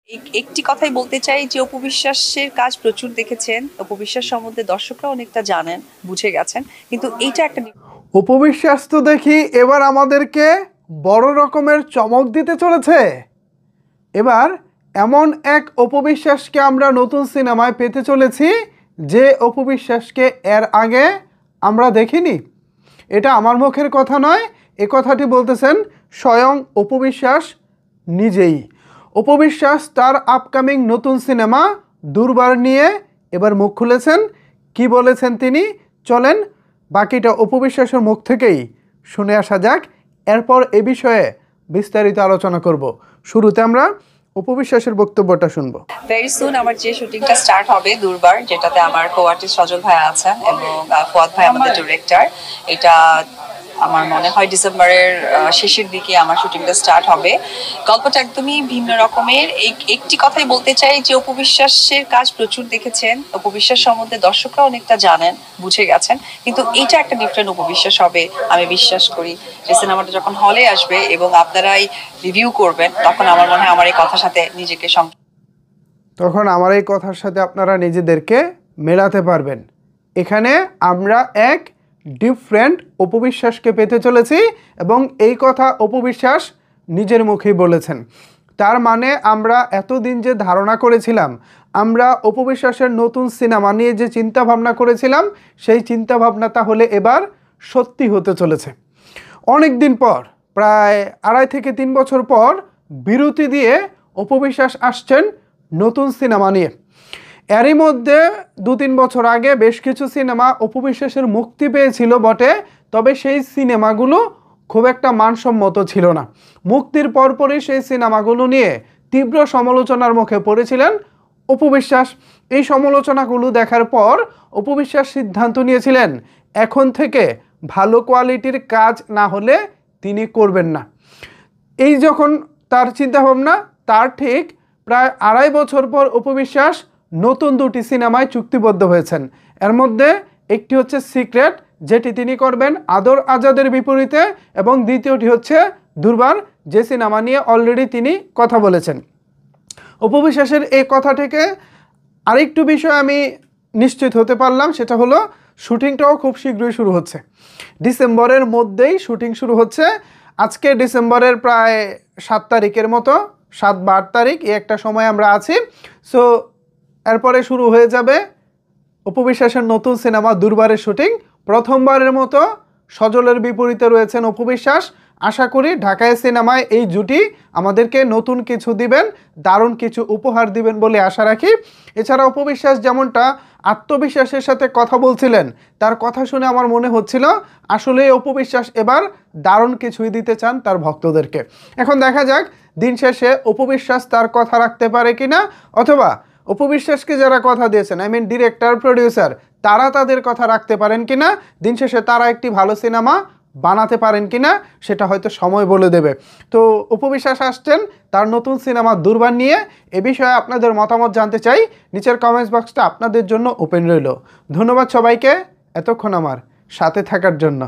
একটি কথাই বলতে চাই যে অপু বিশ্বাসের কাজ প্রচুর দেখেছেন। অপু বিশ্বাস সম্বন্ধে দর্শকরা অনেকটা জানেন, বুঝে গেছেন। কিন্তু এইটা একটা উপবিশ্বাস তো দেখি এবার আমাদেরকে বড় রকমের চমক দিতে চলেছে। এবার এমন এক উপবিশ্বাসকে আমরা নতুন সিনেমায় পেতে চলেছি যে উপবিশ্বাসকে এর আগে আমরা দেখিনি। এটা আমার মুখের কথা নয়, এ কথাটি বলতেছেন স্বয়ং উপবিশ্বাস নিজেই। উপবিশ্বাস তার আপকামিং নতুন সিনেমা দুর্বার নিয়ে এবার মুখ খুলেছেন। কি বলেছেন তিনি, চলেন বাকিটা উপবিশ্বাসের মুখ থেকেই শুনে আসা যাক। এরপর এ বিষয়ে বিস্তারিত আলোচনা করব। শুরুতে আমরা উপবিশ্বাসের বক্তব্যটা শুনবো। ভেরি সুন আমার যে শুটিংটা স্টার্ট হবে দুর্বার, যেটাতে আমার কো আর্টিস্ট সজল ভাই আছেন এবং ফুয়াদ ভাই আমাদের ডিরেক্টর। এটা আমার মনে হয় ডিসেম্বরের শেষের দিকে আমার শুটিংটা স্টার্ট হবে। গল্পটা একদমই ভিন্ন রকমের। একটি কথাই বলতে চাই যে অপু বিশ্বাসের কাজ প্রচুর দেখেছেন। অপু বিশ্বাস সম্বন্ধে দর্শকরা অনেকটা জানেন, বুঝে গেছেন। কিন্তু এইটা একটা ডিফারেন্ট অপু বিশ্বাস হবে আমি বিশ্বাস করি। যে সিনেমাটা যখন হলে আসবে এবং আপনারাই রিভিউ করবেন, তখন আমার মনে হয় আমার এই কথার সাথে নিজেকে তখন আমার এই কথার সাথে আপনারা নিজেদেরকে মেলাতে পারবেন। এখানে আমরা এক ডিফারেন্ট উপবিশ্বাসকে পেতে চলেছি এবং এই কথা উপবিশ্বাস নিজের মুখেই বলেছেন। তার মানে আমরা এতদিন যে ধারণা করেছিলাম, আমরা উপবিশ্বাসের নতুন সিনেমা নিয়ে যে চিন্তা ভাবনা করেছিলাম, সেই চিন্তা ভাবনা তাহলে এবার সত্যি হতে চলেছে। অনেক দিন পর, প্রায় 2.5 থেকে 3 বছর পর বিরতি দিয়ে উপবিশ্বাস আসছেন নতুন সিনেমা নিয়ে। এরই মধ্যে 2-3 বছর আগে বেশ কিছু সিনেমা উপবিশ্বাসের মুক্তি পেয়েছিল বটে, তবে সেই সিনেমাগুলো খুব একটা মানসম্মত ছিল না। মুক্তির পরপরই সেই সিনেমাগুলো নিয়ে তীব্র সমালোচনার মুখে পড়েছিলেন উপবিশ্বাস। এই সমালোচনাগুলো দেখার পর উপবিশ্বাস সিদ্ধান্ত নিয়েছিলেন এখন থেকে ভালো কোয়ালিটির কাজ না হলে তিনি করবেন না। এই যখন তার চিন্তাভাবনা, তার ঠিক প্রায় 2.5 বছর পর উপবিশ্বাস নতুন 2টি সিনেমায় চুক্তিবদ্ধ হয়েছেন। এর মধ্যে একটি হচ্ছে সিক্রেট, যেটি তিনি করবেন আদর আজাদের বিপরীতে, এবং দ্বিতীয়টি হচ্ছে দুর্বার, যে সিনেমা নিয়ে অলরেডি তিনি কথা বলেছেন। উপবিশ্বাসের এই কথা থেকে আরেকটু বিষয় আমি নিশ্চিত হতে পারলাম, সেটা হলো শুটিংটাও খুব শীঘ্রই শুরু হচ্ছে। ডিসেম্বরের মধ্যেই শুটিং শুরু হচ্ছে। আজকে ডিসেম্বরের প্রায় 7 তারিখের মতো, 7 বা 8 তারিখ, এই একটা সময় আমরা আছি। সো এরপরে শুরু হয়ে যাবে উপবিশ্বাসের নতুন সিনেমা দুর্বারের শুটিং। প্রথমবারের মতো সজলের বিপরীতে রয়েছেন উপবিশ্বাস। আশা করি ঢাকায় সিনেমায় এই জুটি আমাদেরকে নতুন কিছু দিবেন, দারুণ কিছু উপহার দিবেন বলে আশা রাখি। এছাড়া উপবিশ্বাস যেমনটা আত্মবিশ্বাসের সাথে কথা বলছিলেন, তার কথা শুনে আমার মনে হচ্ছিল আসলে উপবিশ্বাস এবার দারুণ কিছুই দিতে চান তার ভক্তদেরকে। এখন দেখা যাক দিন শেষে উপবিশ্বাস তার কথা রাখতে পারে কিনা, অথবা উপবিশ্বাসকে যারা কথা দিয়েছেন, আই মিন ডিরেক্টর, প্রডিউসার, তারা তাদের কথা রাখতে পারেন কিনা, দিন শেষে তারা একটি ভালো সিনেমা বানাতে পারেন কিনা, সেটা হয়তো সময় বলে দেবে। তো উপবিশ্বাস আসছেন তার নতুন সিনেমা দুর্বার নিয়ে। এ বিষয়ে আপনাদের মতামত জানতে চাই, নিচের কমেন্টস বক্সটা আপনাদের জন্য ওপেন রইল। ধন্যবাদ সবাইকে এতক্ষণ আমার সাথে থাকার জন্য।